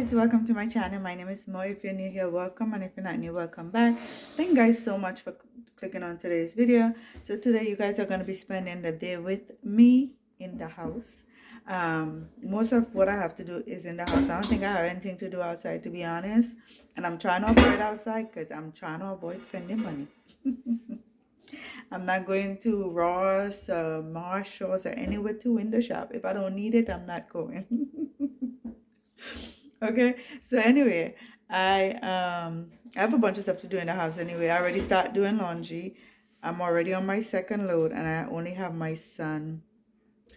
guys, welcome to my channel. My name is Mo. If you're new here, welcome, and if you're not new, welcome back. Thank you guys so much for clicking on today's video. So today you guys are going to be spending the day with me in the house. Most of what I have to do is in the house. I don't think I have anything to do outside, to be honest, and I'm trying to avoid outside because I'm trying to avoid spending money. I'm not going to Ross, Marshalls, or anywhere to window shop. If I don't need it, I'm not going. Okay, so anyway, I have a bunch of stuff to do in the house anyway. I already started doing laundry. I'm already on my second load, and I only have my son.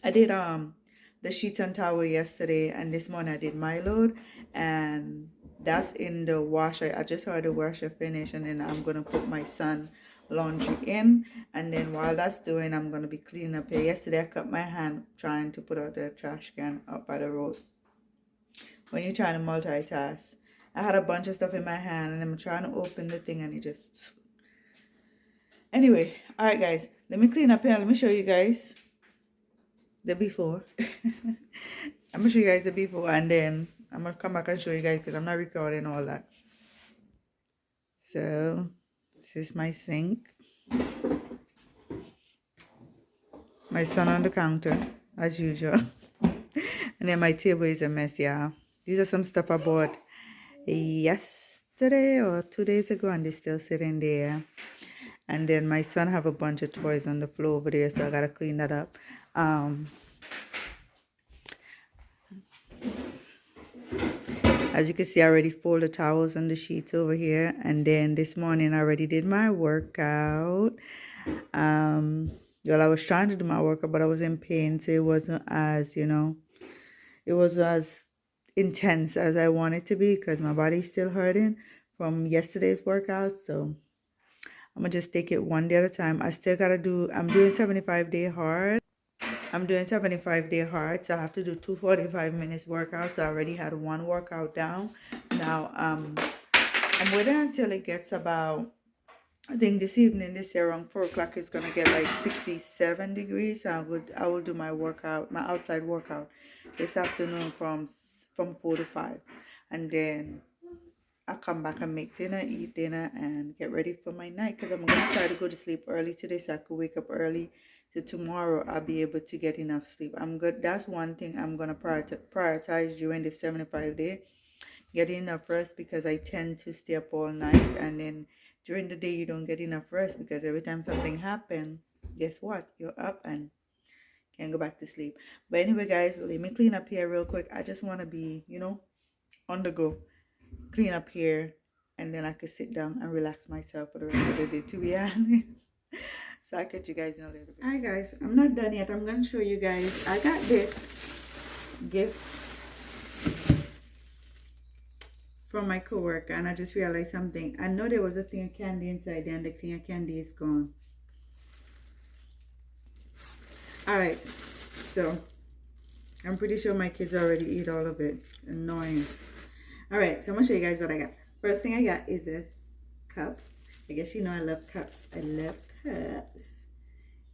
I did the sheets and towel yesterday, and this morning I did my load, and that's in the washer. I just heard the washer finish, and then I'm gonna put my son laundry in, and then while that's doing, I'm gonna be cleaning up here. Yesterday I cut my hand trying to put out the trash can up by the road. When you're trying to multitask, I had a bunch of stuff in my hand and I'm trying to open the thing and it just... Anyway, all right guys, let me clean up here. Let me show you guys the before. I'm gonna show you guys the before, and then I'm gonna come back and show you guys because I'm not recording all that. So this is my sink, my son on the counter as usual, and then my table is a mess, yeah. These are some stuff I bought yesterday or 2 days ago, and they're still sitting there. And then my son have a bunch of toys on the floor over there, so I gotta clean that up. As you can see, I already folded towels and the sheets over here. And then this morning I already did my workout. Well, I was trying to do my workout, but I was in pain, so it wasn't as, you know, it was as intense as I want it to be because my body's still hurting from yesterday's workout. So I'm gonna just take it one day at a time. I still gotta do, I'm doing 75-day hard. I'm doing 75-day hard, so I have to do 2 45-minute workouts. I already had one workout down. Now I'm waiting until it gets about, I think this evening, this year around 4 o'clock, it's gonna get like 67 degrees. I will do my workout, my outside workout this afternoon from 4 to 5, and then I'll come back and make dinner, eat dinner, and get ready for my night because I'm gonna try to go to sleep early today so I could wake up early. So tomorrow I'll be able to get enough sleep. I'm good. That's one thing I'm gonna prioritize during the 75-day, getting enough rest, because I tend to stay up all night, and then during the day you don't get enough rest because every time something happens, guess what? You're up and can't go back to sleep. But anyway guys, let me clean up here real quick. I just want to be, you know, on the go, clean up here, and then I could sit down and relax myself for the rest of the day, to be honest. So I'll catch you guys in a little bit. Hi guys, I'm not done yet. I'm gonna show you guys. I got this gift from my coworker, and I just realized something. I know there was a thing of candy inside there, and the thing of candy is gone. Alright, so I'm pretty sure my kids already eat all of it. Annoying. Alright, so I'm gonna show you guys what I got. First thing I got is a cup. I guess you know I love cups. I love cups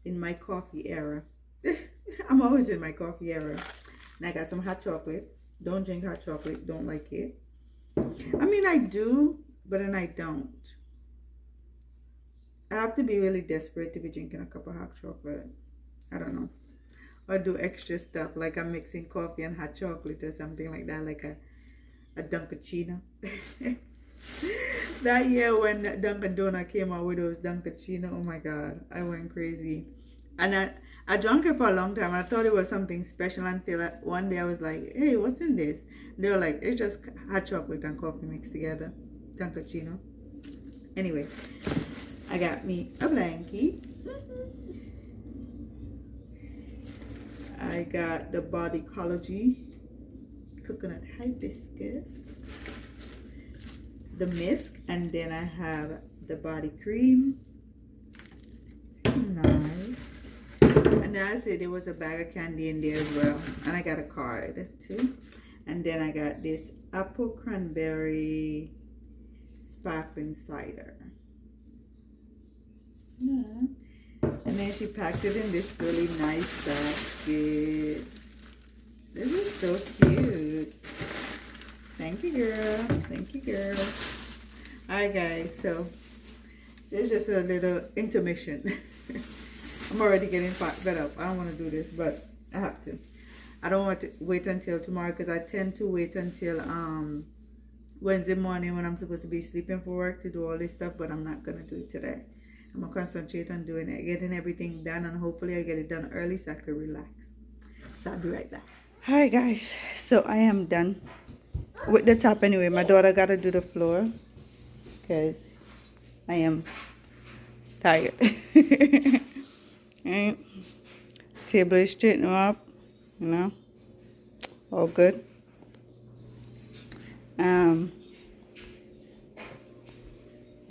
in my coffee era. I'm always in my coffee era. And I got some hot chocolate. Don't drink hot chocolate, don't like it. I mean, I do, but then I don't. I have to be really desperate to be drinking a cup of hot chocolate. I don't know. Or do extra stuff like I'm mixing coffee and hot chocolate or something like that, like a Dunkaccino. That year when Dunkin' Donut came out with those Dunkaccino, oh my god, I went crazy. And I drank it for a long time. I thought it was something special until one day I was like, hey, what's in this? They were like, it's just hot chocolate and coffee mixed together. Dunkaccino. Anyway, I got me a blankie. I got the Bodycology coconut hibiscus, the mist, and then I have the body cream. Nice. And then I said there was a bag of candy in there as well, and I got a card too. And then I got this apple cranberry sparkling cider. Yeah. And then she packed it in this really nice basket. This is so cute. Thank you, girl. Thank you, girl. Alright, guys, so there's just a little intermission. I'm already getting fed up. I don't want to do this, but I have to. I don't want to wait until tomorrow because I tend to wait until Wednesday morning when I'm supposed to be sleeping for work to do all this stuff, but I'm not going to do it today. I'm going to concentrate on doing it, getting everything done, and hopefully I get it done early so I can relax. So I'll be right back. Alright, guys, so I am done with the top anyway. My daughter got to do the floor because I am tired. Right. Table is straighten up, you know, all good.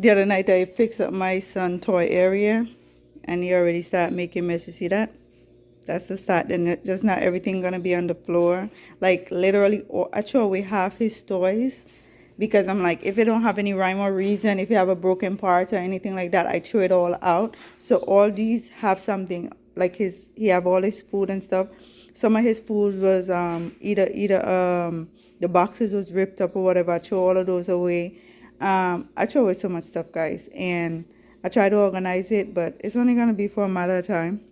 The other night I fixed up my son toy area and he already started making mess. You see that? That's the start. Then just not everything gonna be on the floor. Like literally, I throw away half his toys because I'm like, if it don't have any rhyme or reason, if you have a broken part or anything like that, I throw it all out. So all these have something, like he have all his food and stuff. Some of his food was either the boxes was ripped up or whatever. I throw all of those away. I throw away so much stuff, guys, and I try to organize it, but it's only gonna be for a matter of time.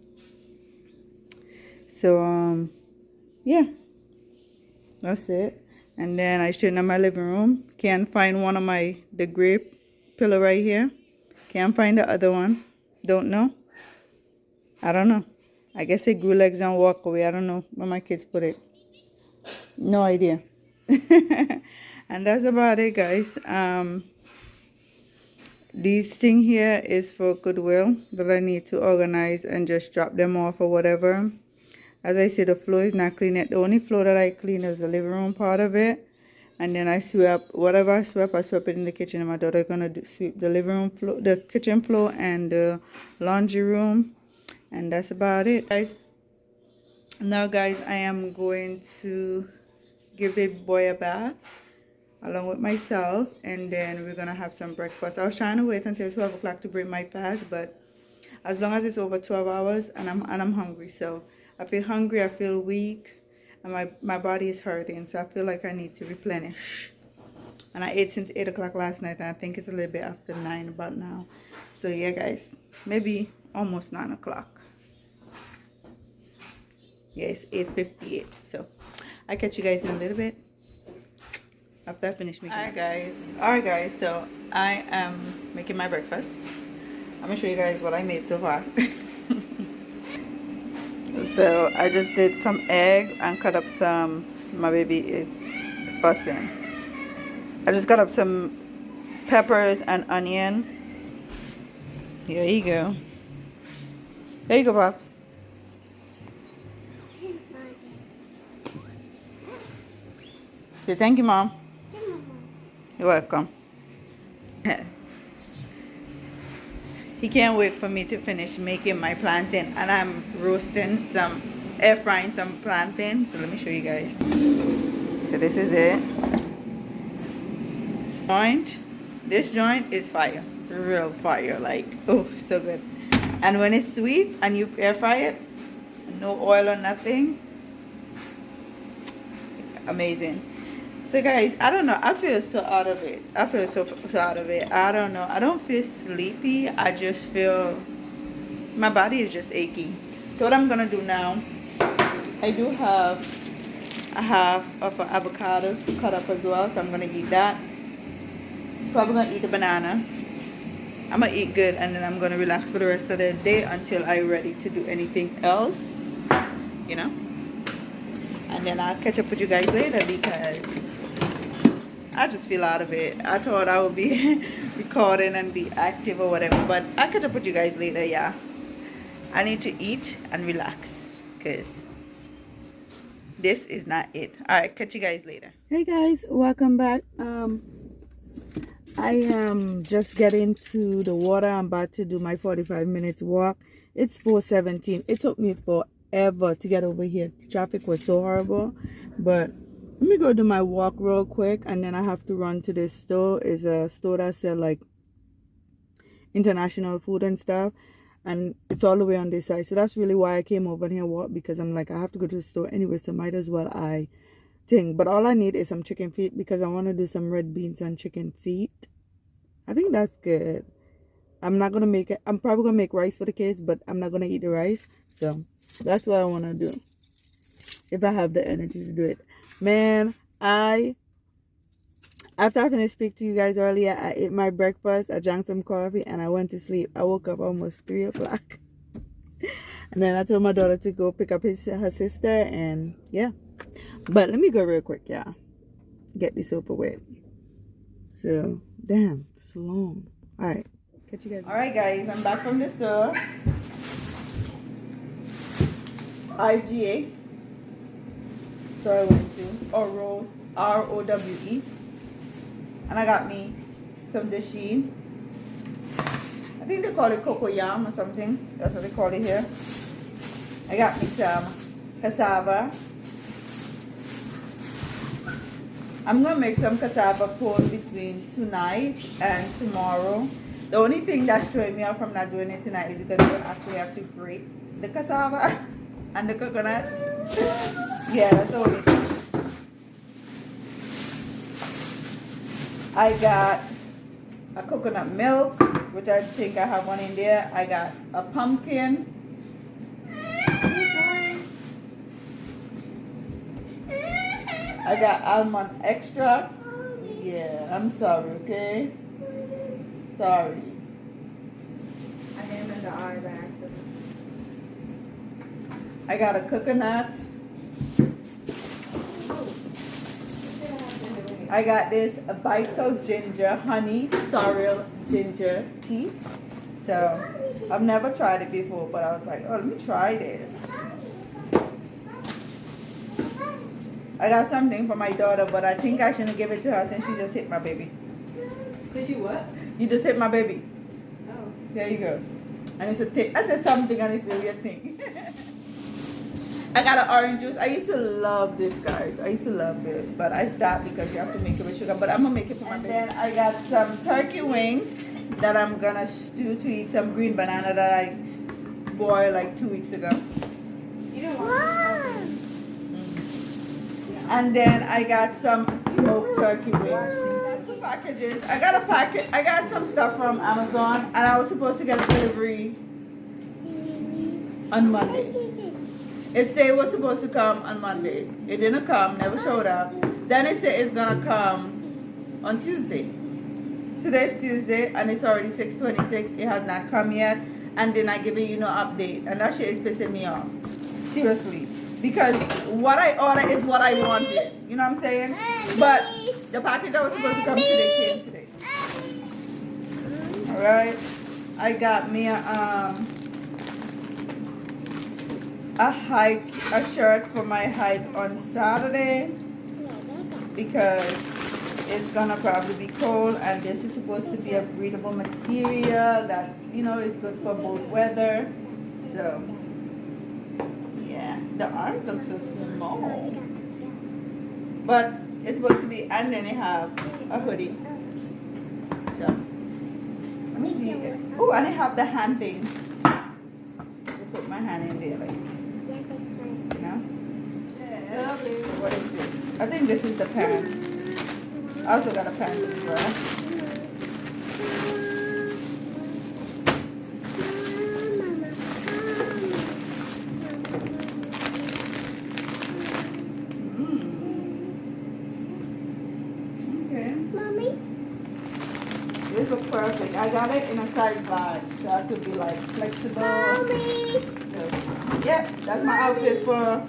So yeah, that's it. And then I straighten up my living room. Can't find one of the gray pillow right here. Can't find the other one. Don't know. I don't know. I guess it grew legs and walked away. I don't know where my kids put it. No idea. And that's about it, guys. These thing here is for Goodwill that I need to organize and just drop them off or whatever. As I said, the floor is not clean yet. The only floor that I clean is the living room part of it. And then I sweep, whatever I sweep it in the kitchen. And my daughter is going to sweep the living room floor, the kitchen floor, and the laundry room. And that's about it, guys. Now, guys, I am going to give the boy a bath along with myself. And then we're going to have some breakfast. I was trying to wait until 12 o'clock to break my fast. But as long as it's over 12 hours and I'm hungry. So I feel hungry, I feel weak, and my body is hurting, so I feel like I need to replenish. And I ate since 8 o'clock last night, and I think it's a little bit after 9 about now. So yeah, guys, maybe almost 9 o'clock. Yeah, it's 8:58. So I'll catch you guys in a little bit after I finish making. Alright guys, so I am making my breakfast. I'm gonna show you guys what I made so far. So I just did some egg and cut up some, my baby is fussing. I just cut up some peppers and onion. Here you go. There you go, Pops. Say thank you, Mom. You're welcome. He can't wait for me to finish making my plantain, and I'm roasting some, air frying some plantain. So let me show you guys. So this is it. This joint is fire, real fire, like, oh, so good. And when it's sweet and you air fry it, no oil or nothing, amazing. So guys, I don't know, I feel so out of it. I feel so out of it. I don't know, I don't feel sleepy. I just feel my body is just achy. So what I'm gonna do now, I do have a half of an avocado cut up as well, so I'm gonna eat that. Probably gonna eat a banana. I'm gonna eat good, and then I'm gonna relax for the rest of the day until I'm ready to do anything else, you know. And then I'll catch up with you guys later because I just feel out of it. I thought I would be recording and be active or whatever, but I'll catch up with you guys later. Yeah, I need to eat and relax because this is not it. All right, catch you guys later. Hey guys, welcome back. I am just getting to the water. I'm about to do my 45 minutes walk. It's 4:17. It took me forever to get over here. The traffic was so horrible, but let me go do my walk real quick, and then I have to run to this store. It's a store that sells like international food and stuff, and it's all the way on this side. So that's really why I came over here and walk, because I'm like, I have to go to the store anyway, so might as well I thing. But all I need is some chicken feet because I want to do some red beans and chicken feet. I think that's good. I'm not gonna make it. I'm probably gonna make rice for the kids, but I'm not gonna eat the rice. So that's what I want to do if I have the energy to do it. Man, after I finished speaking to you guys earlier, I ate my breakfast, I drank some coffee, and I went to sleep. I woke up almost 3 o'clock. And then I told my daughter to go pick up her sister, and yeah. But let me go real quick, y'all. Get this over with. So, damn, it's long. All right, catch you guys. All right, guys, I'm back from the store. IGA. So I went to, or Rose, ROWE. And I got me some dasheen. I think they call it cocoa yam or something. That's what they call it here. I got me some cassava. I'm going to make some cassava pork between tonight and tomorrow. The only thing that's throwing me off from not doing it tonight is because I'm going to actually have to grate the cassava and the coconut. Yeah, that's the only thing. I got a coconut milk, which I think I have one in there. I got a pumpkin. I got almond extract. Yeah, I'm sorry, okay? Sorry. I am in the eye by accident. I got a coconut. I got this a vital ginger honey sorrel ginger tea. So I've never tried it before, but I was like, oh, let me try this. I got something for my daughter, but I think I shouldn't give it to her since she just hit my baby. Cause you what? You just hit my baby. Oh. There you go. And it's a thing. I said something and it's really a thing. I got an orange juice. I used to love this, guys. I used to love this, but I stopped because you have to make it with sugar. But I'm gonna make it for my baby. And then I got some turkey wings that I'm gonna stew to eat some green banana that I boiled like 2 weeks ago. You don't want And then I got some smoked turkey wings. 2 packages. I got a packet. I got some stuff from Amazon, and I was supposed to get a delivery on Monday. It said it was supposed to come on Monday. It didn't come, never showed up. Then it said it's gonna come on Tuesday. Today's Tuesday and it's already 6:26. It has not come yet, and then I giving you no update, and that shit is pissing me off. Seriously, because what I ordered is what I wanted. You know what I'm saying? But the package that was supposed to come today came today. All right, I got me a shirt for my hike on Saturday because it's gonna probably be cold, and this is supposed to be a breathable material that, you know, is good for both weather. So yeah, the arms look so small, but it's supposed to be, and then it have a hoodie. So let me see. Oh, and it have the hand thing. Put my hand in there, like. What is this? I think this is the pants. I also got a pants as well. Okay. Mommy? This looks perfect. I got it in a size large, so I could be like flexible. Mommy? So, yeah, that's my outfit for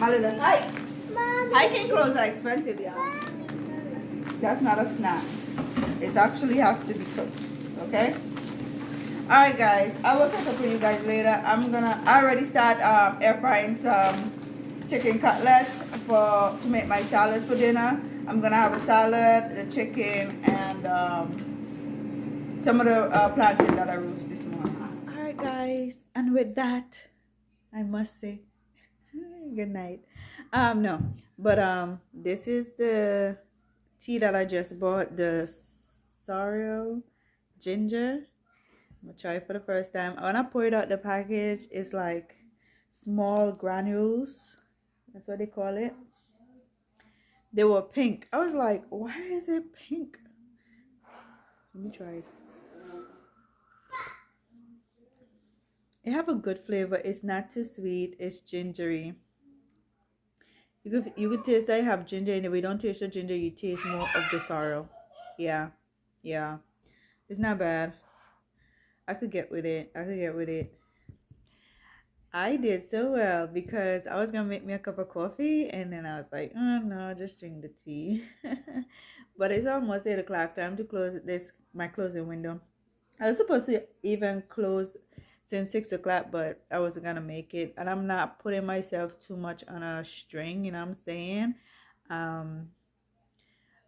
my little hike. Mommy? Hiking clothes are expensive, y'all. That's not a snack. It's actually have to be cooked. Okay? Alright guys, I will catch up with you guys later. I already start air frying some chicken cutlets to make my salad for dinner. I'm gonna have a salad, the chicken, and some of the plantain that I roasted this morning. Alright guys, and with that, I must say good night. No, but this is the tea that I just bought, the sorrel ginger. I'm gonna try it for the first time. When I pour it out the package, it's like small granules. That's what they call it. They were pink. I was like, why is it pink? Let me try it. It have a good flavor. It's not too sweet. It's gingery. You could taste that you have ginger in it. We don't taste the ginger. You taste more of the sorrow. Yeah, yeah. It's not bad. I could get with it. I could get with it. I did so well because I was gonna make me a cup of coffee and then I was like, oh no, just drink the tea. But it's almost 8 o'clock. Time to close this my closing window. I was supposed to even close since 6 o'clock, but I wasn't gonna make it. And I'm not putting myself too much on a string, you know what I'm saying? Um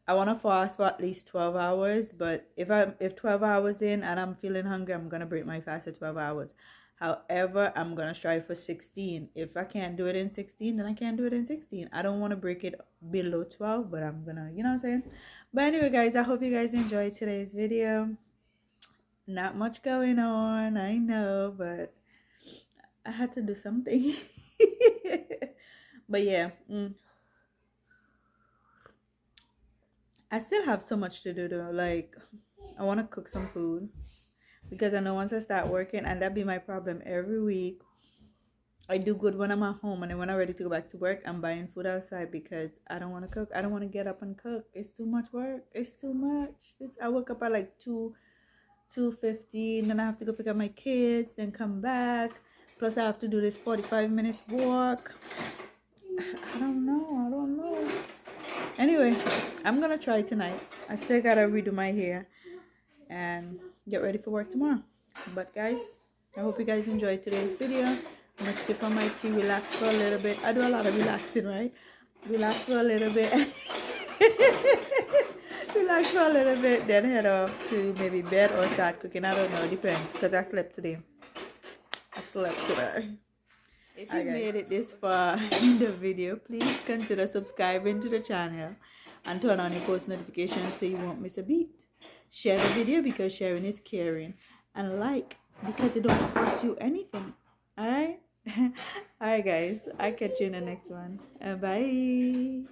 I want to fast for at least 12 hours, but if 12 hours in and I'm feeling hungry, I'm going to break my fast at 12 hours. However, I'm going to strive for 16. If I can't do it in 16, then I can't do it in 16. I don't want to break it below 12, but I'm going to, you know what I'm saying? But anyway, guys, I hope you guys enjoyed today's video. Not much going on, I know, but I had to do something. But yeah, I still have so much to do though. Like, I want to cook some food because I know once I start working, and that be my problem every week. I do good when I'm at home, and then when I'm ready to go back to work, I'm buying food outside because I don't want to cook. I don't want to get up and cook. It's too much work. It's too much. I wake up at like 2:50, and then I have to go pick up my kids, then come back. Plus, I have to do this 45 minutes walk. I don't know. Anyway, I'm gonna try tonight. I still gotta redo my hair and get ready for work tomorrow. But guys, I hope you guys enjoyed today's video. I'm gonna sip on my tea, relax for a little bit. I do a lot of relaxing, right? Relax for a little bit. Relax for a little bit, then head off to maybe bed or start cooking. I don't know, it depends, because I slept today. If you made it this far in the video, please consider subscribing to the channel and turn on your post notifications so you won't miss a beat. Share the video because sharing is caring, and like because it don't cost you anything. Alright? Alright guys, I'll catch you in the next one. Bye.